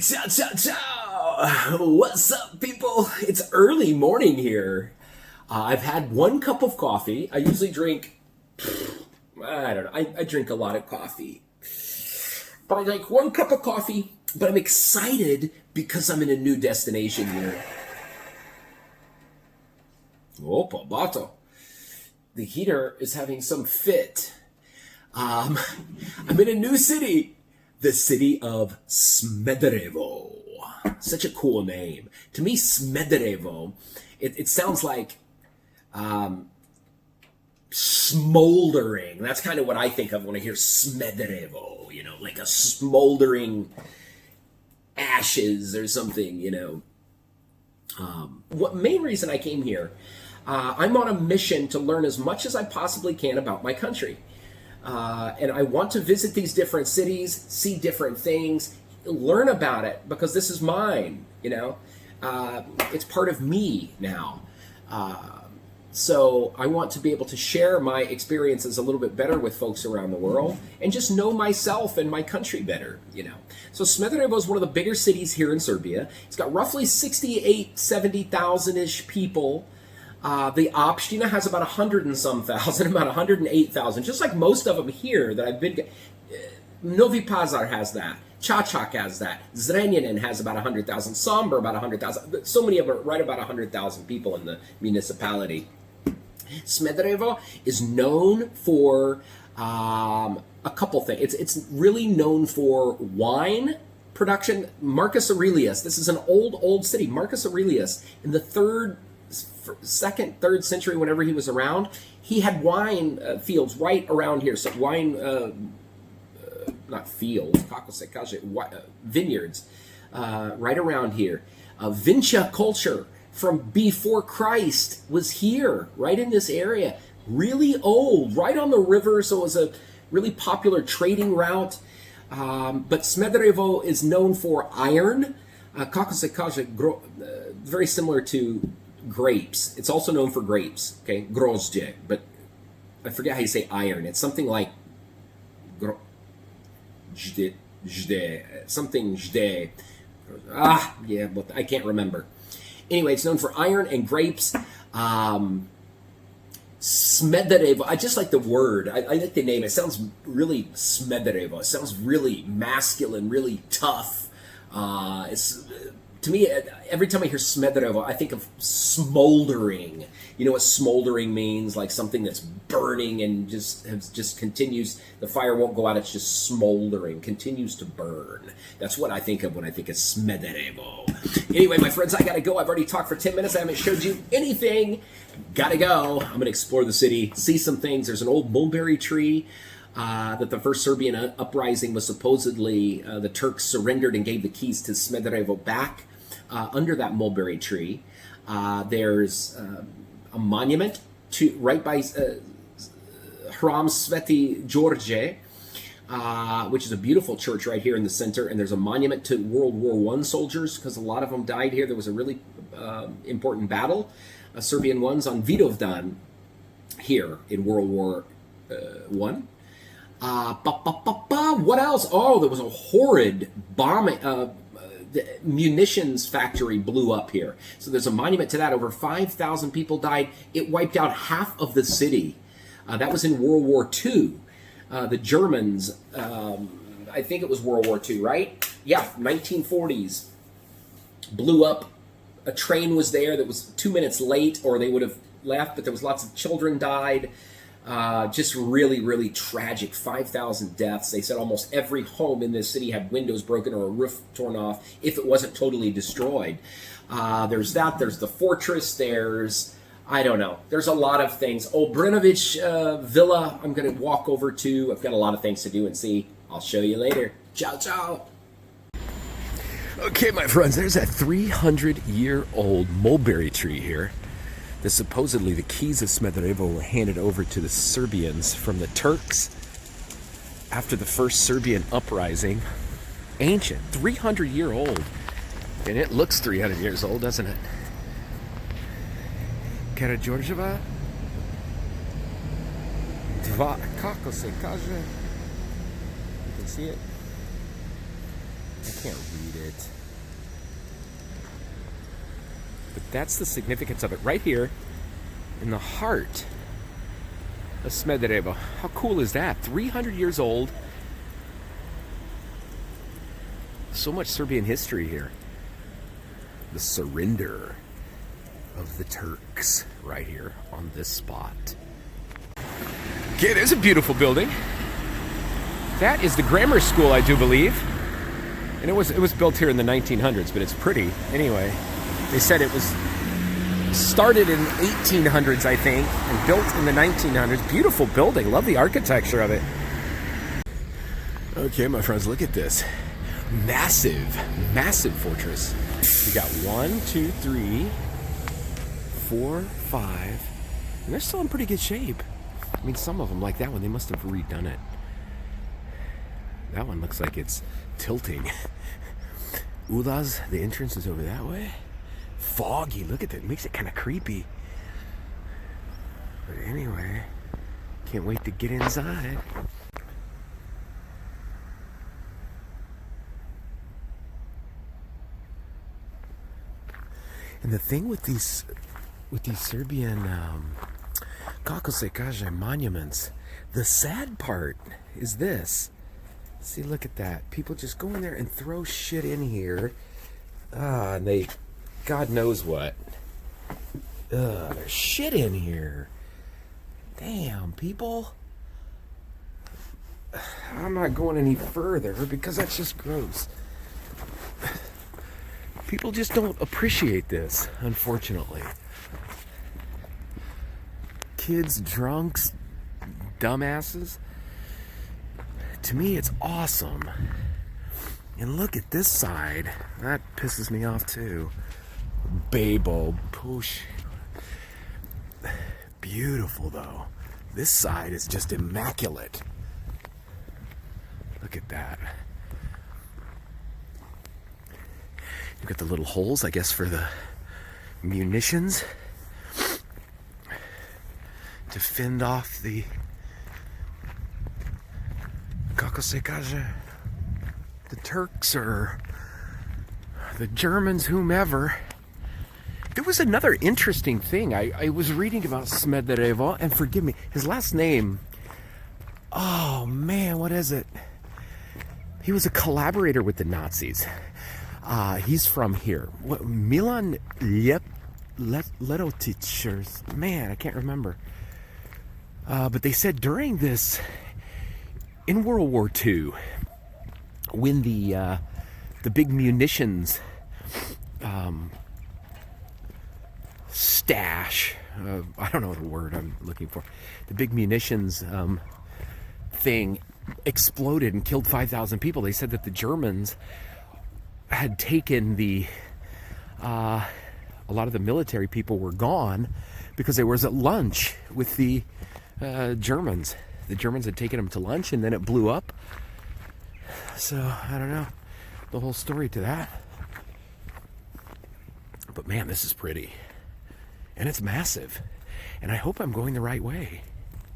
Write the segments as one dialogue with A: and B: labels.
A: Ciao, ciao, ciao! What's up, people? It's early morning here. I've had one cup of coffee. I usually drink, I don't know, I drink a lot of coffee. But I drink one cup of coffee, but I'm excited because I'm in a new destination here. Opa, bato. The heater is having some fit. I'm in a new city. The city of Smederevo. Such a cool name. To me, Smederevo, it sounds like smoldering. That's kind of what I think of when I hear Smederevo, like a smoldering ashes or something, What main reason I came here, I'm on a mission to learn as much as I possibly can about my country. And I want to visit these different cities, see different things, learn about it, because this is mine, It's part of me now. So I want to be able to share my experiences a little bit better with folks around the world and just know myself and my country better, So Smederevo is one of the bigger cities here in Serbia. It's got roughly 70,000-ish people. The Opština has about 100 and some thousand, about 108,000, just like most of them here that I've been. Novi Pazar has that. Čačak has that. Zrenjanin has about 100,000. Sombor about 100,000. So many of them are right about 100,000 people in the municipality. Smederevo is known for a couple things. It's really known for wine production. Marcus Aurelius, this is an old city. Marcus Aurelius, in the second, third century, whenever he was around, he had wine fields right around here. So wine, not fields, vineyards, right around here. Vincha culture from before Christ was here, right in this area. Really old, right on the river, so it was a really popular trading route. But Smederevo is known for iron. Very similar to grapes. It's also known for grapes, okay? Grozdje, but I forget how you say iron. It's something like something jde. Yeah, but I can't remember. Anyway, it's known for iron and grapes. Smederevo, I just like the word. I like the name. It sounds really Smederevo. It sounds really masculine, really tough. To me, every time I hear Smederevo, I think of smoldering. You know what smoldering means? Like something that's burning and just continues. The fire won't go out. It's just smoldering, continues to burn. That's what I think of when I think of Smederevo. Anyway, my friends, I gotta go. I've already talked for 10 minutes. I haven't showed you anything. Gotta go. I'm gonna explore the city, see some things. There's an old mulberry tree. That the first Serbian uprising was supposedly the Turks surrendered and gave the keys to Smederevo back. Under that mulberry tree, there's a monument to right by Hram Sveti Đorđe, which is a beautiful church right here in the center, and there's a monument to World War I soldiers because a lot of them died here. There was a really important battle, Serbian ones on Vidovdan here in World War I. What else? Oh, there was a horrid bombing. The munitions factory blew up here. So there's a monument to that. Over 5,000 people died. It wiped out half of the city. That was in World War II. The Germans, I think it was World War II, right? Yeah, 1940s. Blew up. A train was there that was 2 minutes late, or they would have left, but there was lots of children died. Just really, really tragic. 5,000 deaths. They said almost every home in this city had windows broken or a roof torn off if it wasn't totally destroyed. There's that. There's the fortress. There's, I don't know. There's a lot of things. Obrenović Villa I'm going to walk over to. I've got a lot of things to do and see. I'll show you later. Ciao, ciao. Okay, my friends, there's that 300-year-old mulberry tree here. Supposedly the keys of Smederevo were handed over to the Serbians from the Turks after the first Serbian uprising. Ancient, 300-year-old. And it looks 300 years old, doesn't it? Karađorđeva? Kako se kaže? You can see it. I can't read it. But that's the significance of it right here in the heart of Smederevo. How cool is that? 300 years old. So much Serbian history here. The surrender of the Turks right here on this spot. Okay, there's a beautiful building. That is the grammar school, I do believe. And it was built here in the 1900s, but it's pretty. Anyway, they said it was started in 1800s, I think, and built in the 1900s. Beautiful building. Love the architecture of it. Okay, my friends, look at this. Massive, massive fortress. We got 1, 2, 3, 4, 5. And they're still in pretty good shape. I mean, some of them, like that one, they must have redone it. That one looks like it's tilting. Ulas, the entrance is over that way. Foggy, look at that. It makes it kind of creepy. But anyway, can't wait to get inside. And the thing with these Serbian kako se kaže monuments, the sad part is this. See, look at that. People just go in there and throw shit in here. And they, God knows what. There's shit in here. Damn, people. I'm not going any further because that's just gross. People just don't appreciate this, unfortunately. Kids, drunks, dumbasses. To me, it's awesome. And look at this side. That pisses me off too. Babel, push. Beautiful though. This side is just immaculate. Look at that. You've got the little holes, I guess, for the munitions to fend off the kako se kaže, the Turks or the Germans, whomever. There was another interesting thing. I was reading about Smederevo, and forgive me, his last name, oh man, what is it? He was a collaborator with the Nazis. He's from here. What, Milan Letotic, or man, I can't remember. But they said during this, in World War II, when the big munitions stash, I don't know the word I'm looking for, the big munitions thing exploded and killed 5,000 people. They said that the Germans had taken a lot of the military people were gone because they was at lunch with the Germans. The Germans had taken them to lunch and then it blew up. So, I don't know the whole story to that. But man, this is pretty. And it's massive. And I hope I'm going the right way.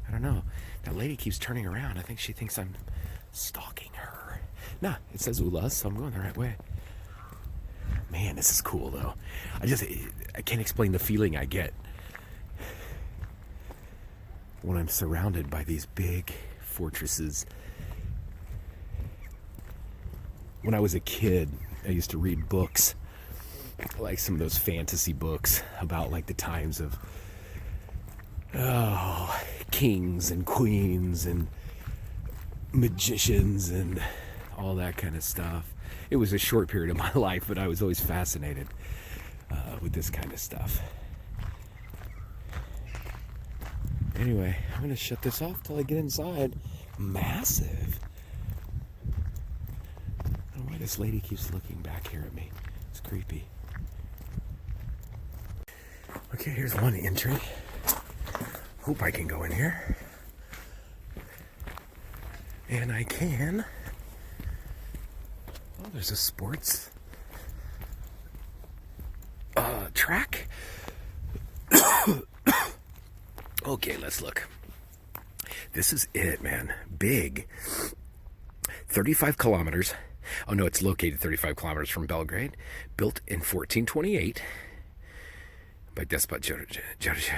A: I don't know. That lady keeps turning around. I think she thinks I'm stalking her. Nah, it says Ulas, so I'm going the right way. Man, this is cool though. I can't explain the feeling I get when I'm surrounded by these big fortresses. When I was a kid, I used to read books, like some of those fantasy books about like the times of kings and queens and magicians and all that kind of stuff. It was a short period of my life, but I was always fascinated with this kind of stuff. Anyway, I'm going to shut this off till I get inside. Massive. I don't know why this lady keeps looking back here at me. It's creepy. Okay, here's one entry. Hope I can go in here. And I can. Oh, there's a sports track. Okay, let's look. This is it, man. Big. 35 kilometers.
B: Oh no, it's located 35 kilometers from Belgrade. Built in 1428 by Despot George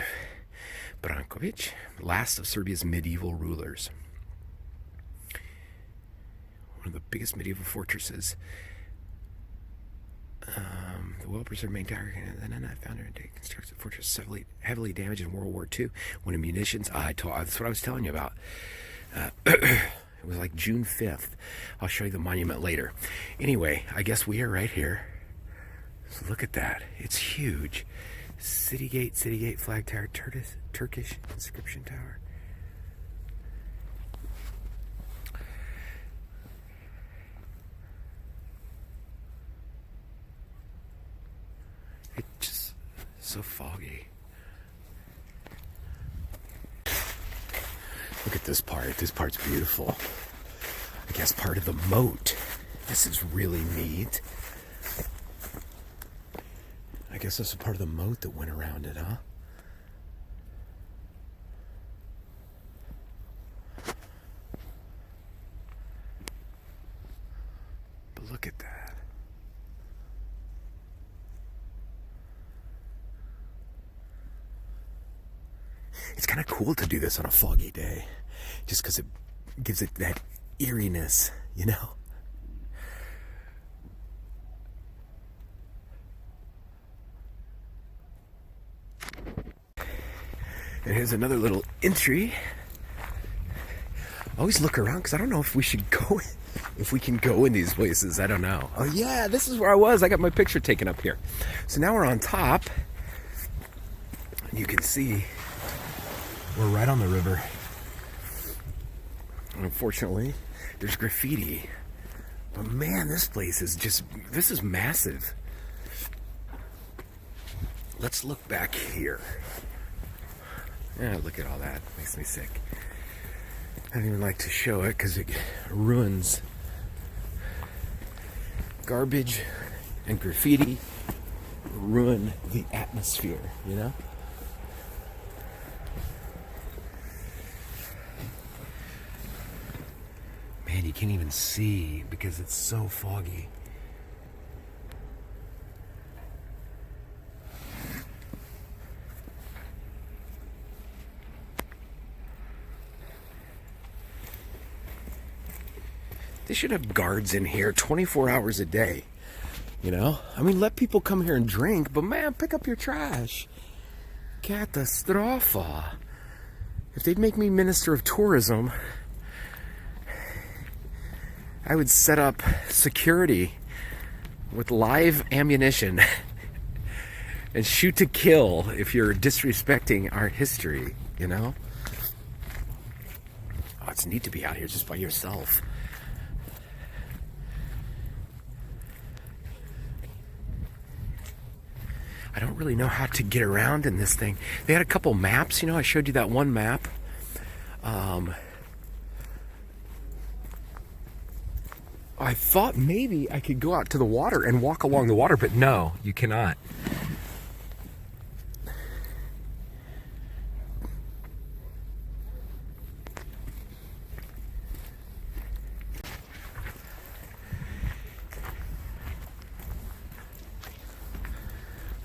B: Brankovic, last of Serbia's medieval rulers. One of the biggest medieval fortresses. The well-preserved main tower, founder and constructed fortress heavily damaged in World War II when munitions. That's what I was telling you about. It was like June 5th. I'll show you the monument later. Anyway, I guess we are right here. So look at that. It's huge. City Gate, flag tower, Turkish inscription tower. It's just so foggy. Look at this part. This part's beautiful. I guess part of the moat. This is really neat. I guess that's a part of the moat that went around it, huh? But look at that. It's kind of cool to do this on a foggy day, just because it gives it that eeriness, you know? And here's another little entry. Always look around, because I don't know if we should go, if we can go in these places. I don't know. Oh yeah, this is where I was. I got my picture taken up here. So now we're on top. And you can see we're right on the river. Unfortunately, there's graffiti. But man, this place is just, this is massive. Let's look back here. Yeah, look at all that. Makes me sick. I don't even like to show it because it ruins. Garbage and graffiti ruin the atmosphere, you know? Man, you can't even see because it's so foggy. They should have guards in here 24 hours a day, you know? I mean, let people come here and drink, but man, pick up your trash. Catastrophe. If they'd make me Minister of Tourism, I would set up security with live ammunition and shoot to kill if you're disrespecting our history, you know? Oh, it's neat to be out here just by yourself. I don't really know how to get around in this thing. They had a couple maps, you know, I showed you that one map. I thought maybe I could go out to the water and walk along the water, but no, you cannot.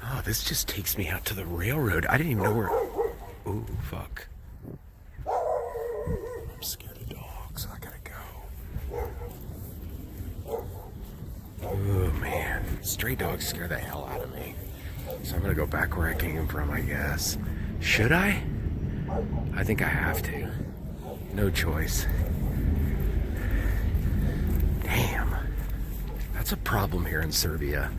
B: Oh, this just takes me out to the railroad. I didn't even know where... Ooh, fuck. I'm scared of dogs. I gotta go. Oh, man. Stray dogs scare the hell out of me. So I'm gonna go back where I came from, I guess. Should I? I think I have to. No choice. Damn. That's a problem here in Serbia.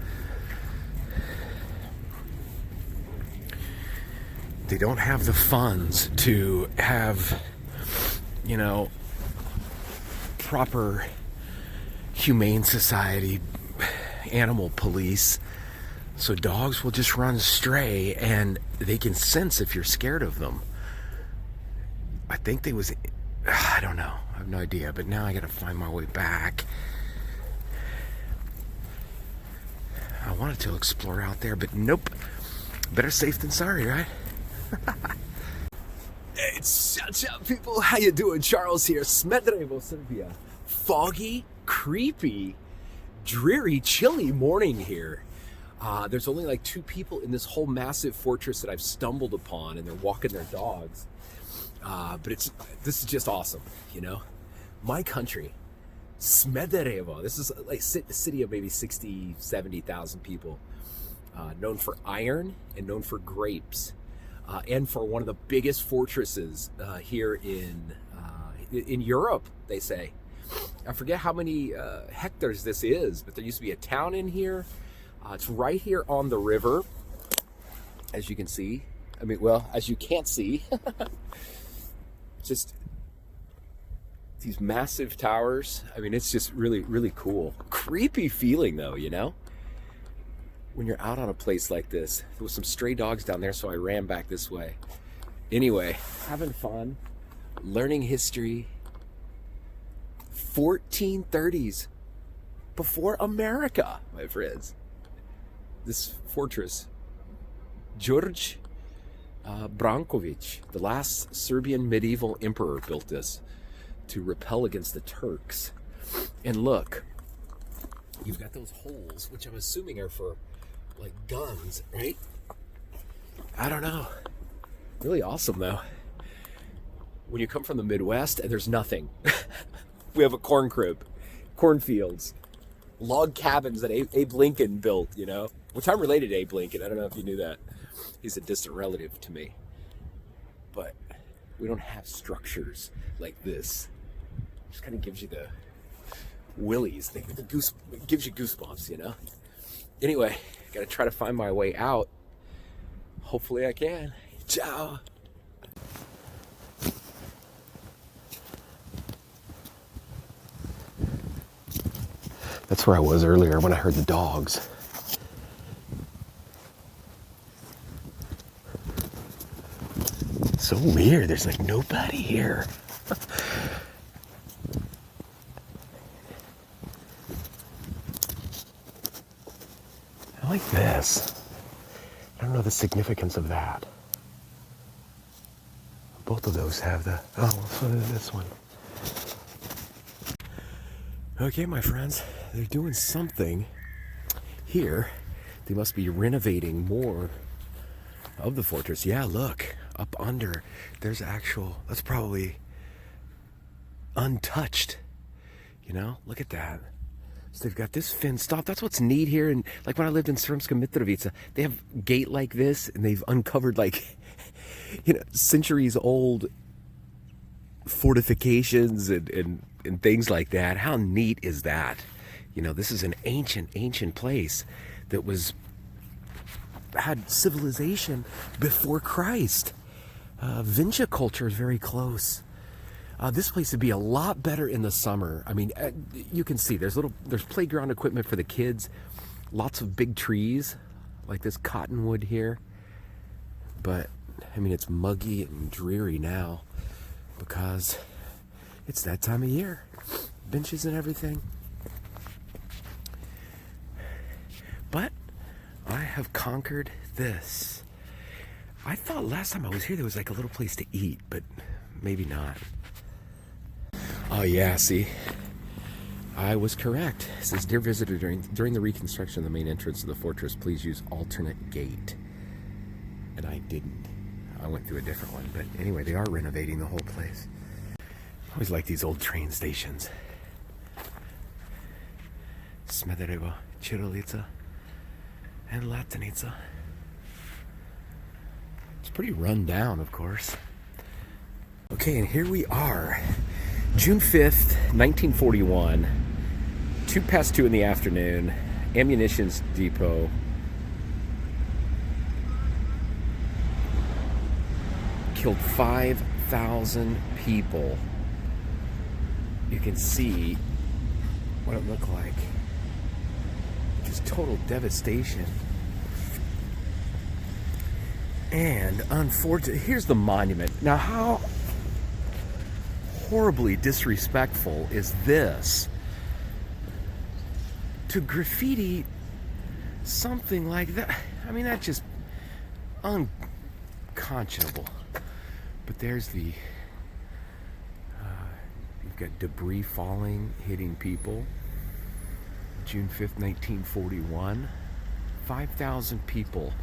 B: They don't have the funds to have, you know, proper humane society, animal police. So dogs will just run stray and they can sense if you're scared of them. I think they was, I don't know. I have no idea, but now I gotta find my way back. I wanted to explore out there, but nope. Better safe than sorry, right? Hey, what's up, people? How you doing? Charles here, Smederevo, Serbia. Foggy, creepy,
A: dreary, chilly morning here. There's only like 2 people in this whole massive fortress that I've stumbled upon, and they're walking their dogs. But this is just awesome, you know? My country, Smederevo. This is like a city of maybe 60, 70,000 people. Known for iron and known for grapes. And for one of the biggest fortresses here in Europe, they say. I forget how many hectares this is, but there used to be a town in here. It's right here on the river, as you can see. I mean, well, as you can't see. Just these massive towers. I mean, it's just really, really cool. Creepy feeling, though, you know? When you're out on a place like this. There was some stray dogs down there, so I ran back this way. Anyway, having fun, learning history. 1430s, before America, my friends. This fortress, George Brankovic, the last Serbian medieval emperor, built this to repel against the Turks. And look, you've got those holes, which I'm assuming are for like guns, right? I don't know. Really awesome though. When you come from the Midwest and there's nothing. We have a corn crib, cornfields, log cabins that Abe Lincoln built, you know, which I'm related to Abe Lincoln. I don't know if you knew that. He's a distant relative to me. But we don't have structures like this. It just kind of gives you the willies, it gives you goosebumps, you know. Anyway, got to try to find my way out. Hopefully I can. Ciao. That's where I was earlier when I heard the dogs. So weird, there's like nobody here. I like this. I don't know the significance of that. Both of those have the, so does this one. Okay, my friends, they're doing something here. They must be renovating more of the fortress. Yeah, look, up under, there's that's probably untouched. You know, look at that. So they've got this fenced off. That's what's neat here. And like when I lived in Sremska Mitrovica, they have a gate like this, and they've uncovered like, you know, centuries old fortifications and things like that. How neat is that? You know, this is an ancient place that had civilization before Christ. Vinja culture is very close. This place would be a lot better in the summer. I mean, you can see there's playground equipment for the kids, lots of big trees like this cottonwood here. But I mean, it's muggy and dreary now because it's that time of year. Benches and everything. But I have conquered this. I thought last time I was here there was like a little place to eat, but maybe not. Oh yeah, see, I was correct. It says, dear visitor, during the reconstruction of the main entrance of the fortress, please use alternate gate. And I didn't. I went through a different one. But anyway, they are renovating the whole place. I always like these old train stations. Smederevo, Čirilica, and Latinica. It's pretty run down, of course. Okay, and here we are. June 5th, 1941. 2:02 in the afternoon. Ammunitions depot. Killed 5,000 people. You can see what it looked like. Just total devastation. And unfortunately, here's the monument. Now, how horribly disrespectful is this to graffiti something like that? I mean, that's just unconscionable. But there's the you've got debris falling, hitting people.
B: June 5th, 1941. 5,000 people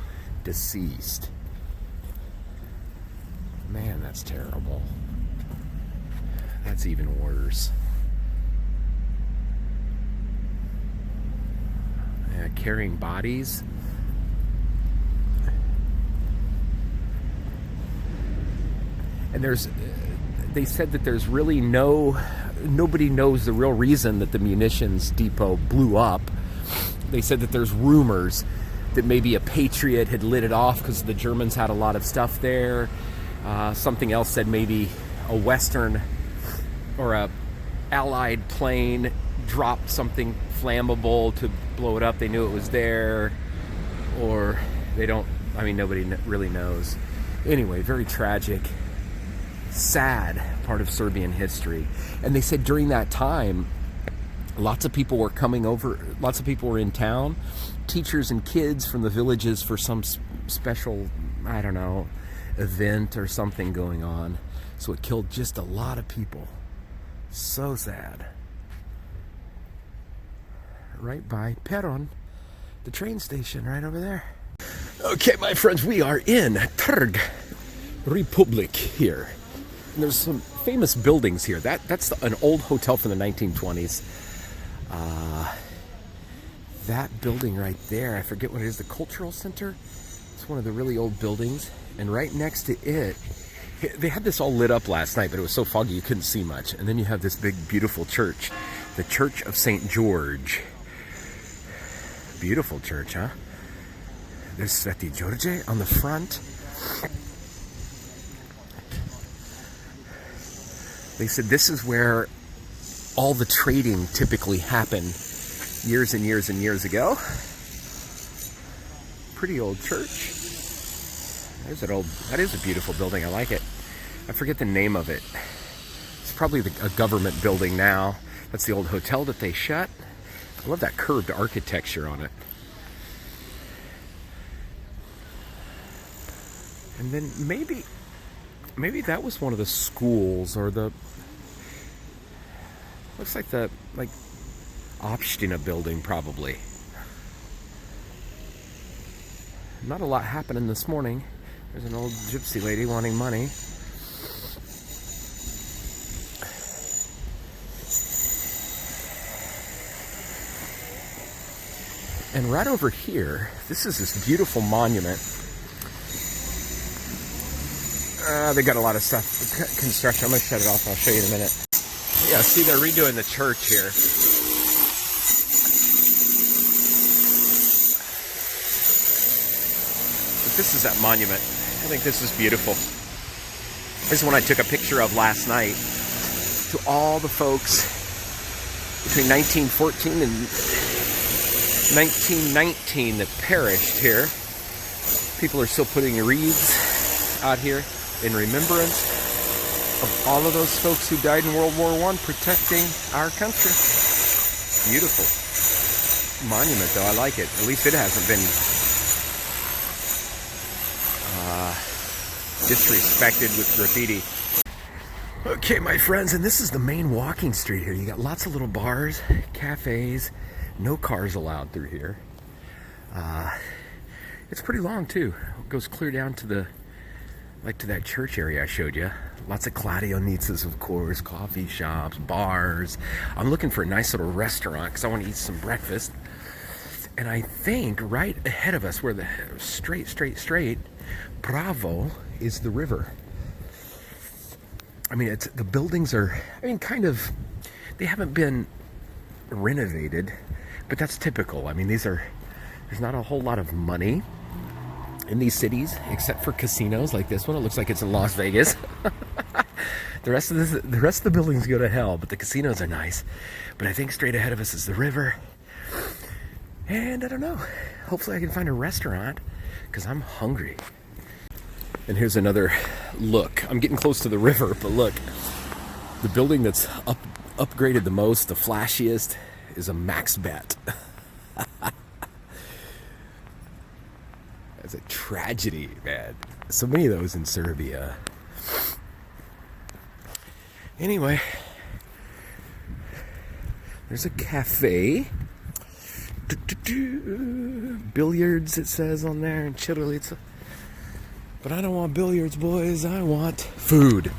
B: deceased. Man, that's terrible. That's even worse. Yeah, carrying bodies. And they said that there's really nobody knows the real reason that the munitions depot blew up. They said that there's rumors that maybe a Patriot had lit it off because the Germans had a lot of stuff there. Something else said maybe a Western or a Allied plane dropped something flammable to blow it up. They knew it was there, or nobody really knows. Anyway, very tragic, sad part of Serbian history. And they said during that time, lots of people were coming over, lots of people were in town, teachers and kids from the villages for some special, event or something going on. So it killed just a lot of people. So sad. Right by Peron, the train station right over there. Okay, my friends, we are in Trg Republic here. And there's some famous buildings here. That's an old hotel from the 1920s. That building right there, I forget what it is, the Cultural Center. It's one of the really old buildings. And right next to it, they had this all lit up last night, but it was so foggy you couldn't see much. And then you have this big, beautiful church, the Church of St. George. Beautiful church, huh? There's Sveti George on the front. They said this is where all the trading typically happened years and years and years ago. Pretty old church. That is a beautiful building. I like it. I forget the name of it. It's probably a government building now. That's the old hotel that they shut. I love that curved architecture on it. And then maybe that was one of the schools, or looks like the Opstina building probably. Not a lot happening this morning. There's an old gypsy lady wanting money. And right over here, this is this beautiful monument. They got a lot of stuff, construction. I'm going to shut it off. I'll show you in a minute. Yeah, see, they're redoing the church here. But this is that monument. I think this is beautiful. This is one I took a picture of last night. To all the folks between 1914 and 1919 that perished here. People are still putting wreaths out here in remembrance of all of those folks who died in World War I protecting our country. Beautiful monument, though. I like it. At least it hasn't been disrespected with graffiti. Okay, my friends, and this is the main walking street here. You got lots of little bars, cafes, no cars allowed through here. It's pretty long too. It goes clear down to to that church area I showed you. Lots of kladionicas, of course, coffee shops, bars. I'm looking for a nice little restaurant because I want to eat some breakfast. And I think right ahead of us, where the straight, Bravo is the river. I mean, the buildings are, kind of, they haven't been renovated, but that's typical. I mean, there's not a whole lot of money in these cities, except for casinos like this one. It looks like it's in Las Vegas. The rest of the buildings go to hell, but the casinos are nice. But I think straight ahead of us is the river. And I don't know. Hopefully I can find a restaurant, because I'm hungry. And here's another look. I'm getting close to the river, but look. The building that's upgraded the most, the flashiest, is a Max Bet. That's a tragedy, man. So many of those in Serbia. Anyway, there's a cafe. Billiards, it says on there, and chitterlitz. But I don't want billiards, boys. I want food.